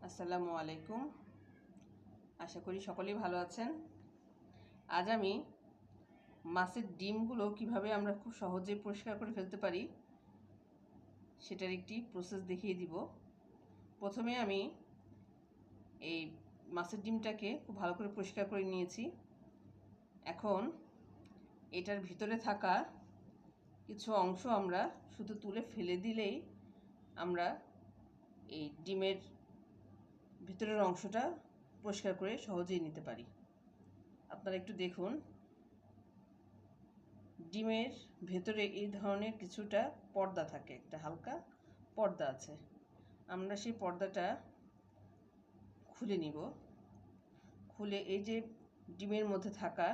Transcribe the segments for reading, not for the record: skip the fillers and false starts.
আসসালামু আলাইকুম। আশা করি সকলেই ভালো আছেন। আজ আমি মাছের ডিমগুলো কিভাবে আমরা খুব সহজে পরিষ্কার করে ফেলতে পারি সেটার একটি প্রসেস দেখিয়ে দিব। প্রথমে আমি এই মাছের ডিমটাকে খুব ভালো করে পরিষ্কার করে নিয়েছি। এখন এটার ভিতরে থাকা কিছু অংশ আমরা শুধু তুলে ফেলে দিলেই আমরা এই ডিমের ভিতরের অংশটা পরিষ্কার করে সহজেই নিতে পারি। আপনারা একটু দেখুন, ডিমের ভেতরে এই ধরনের কিছুটা পর্দা থাকে, একটা হালকা পর্দা আছে। আমরা সেই পর্দাটা খুলে নিব। খুলে এই যে ডিমের মধ্যে থাকা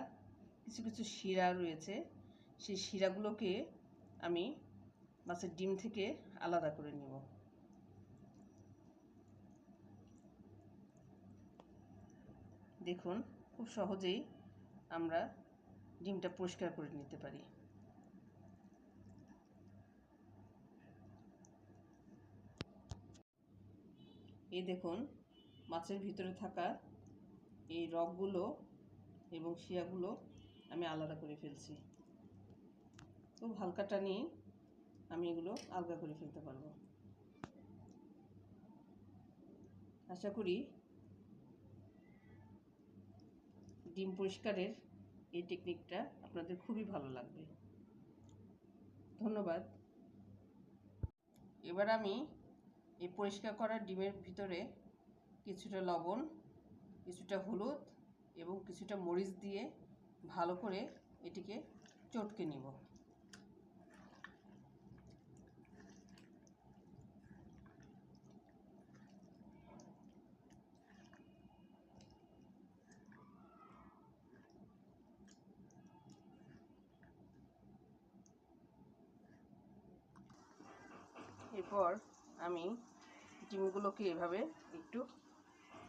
কিছু কিছু শিরা রয়েছে, সেই শিরাগুলোকে আমি মাছের ডিম থেকে আলাদা করে নিব। দেখুন, খুব সহজেই আমরা ডিমটা পরিষ্কার করে নিতে পারি। এই দেখুন, মাছের ভিতরে থাকা এই রগগুলো এবং শিরাগুলো আমি আলাদা করে ফেলছি। খুব হালকা টানিয়ে আমি এগুলো আলগা করে ফেলতে পারবো। আশা করি ডিম পরিষ্কারের এই টেকনিকটা আপনাদের খুবই ভালো লাগবে। ধন্যবাদ। এবার আমি এই পরিষ্কার করা ডিমের ভিতরে কিছুটা লবণ, কিছুটা হলুদ এবং কিছুটা মরিচ দিয়ে ভালো করে এটিকে চটকে নিব। এরপর আমি ডিমগুলোকে এভাবে একটু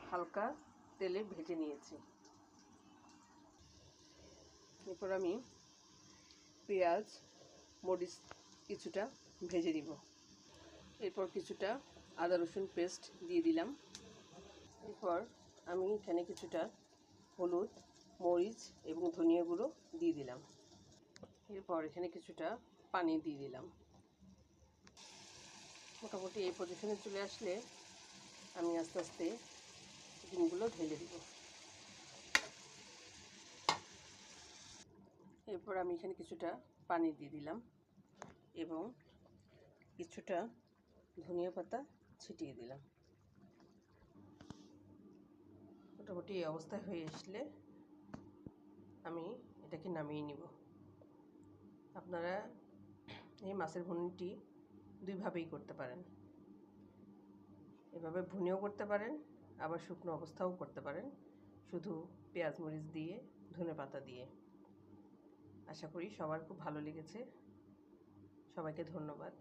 হালকা তেলে ভেজে নিয়েছি। এরপর আমি পেঁয়াজ, মরিচ কিছুটা ভেজে নিব। এরপর কিছুটা আদা রসুন পেস্ট দিয়ে দিলাম। এরপর আমি এখানে কিছুটা হলুদ, মরিচ এবং ধনিয়া গুঁড়ো দিয়ে দিলাম। এরপর এখানে কিছুটা পানি দিয়ে দিলাম। মোটামুটি এই পজিশনে চলে আসলে আমি আস্তে আস্তে ডিমগুলো ঢেলে দিব। এরপর আমি এখানে কিছুটা পানি দিয়ে দিলাম এবং কিছুটা ধনিয়া পাতা ছিটিয়ে দিলাম। মোটামুটি এই অবস্থায় হয়ে আসলে আমি এটাকে নামিয়ে নিব। আপনারা এই মাছের ভুনিটি দুইভাবেই করতে পারেন। এভাবে ভুনেও করতে পারেন, আবার শুকনো অবস্থাও করতে পারেন, শুধু পেঁয়াজ মরিচ দিয়ে, ধনেপাতা দিয়ে। আশা করি সবার খুব ভালো লেগেছে। সবাইকে ধন্যবাদ।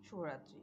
শুভরাত্রি।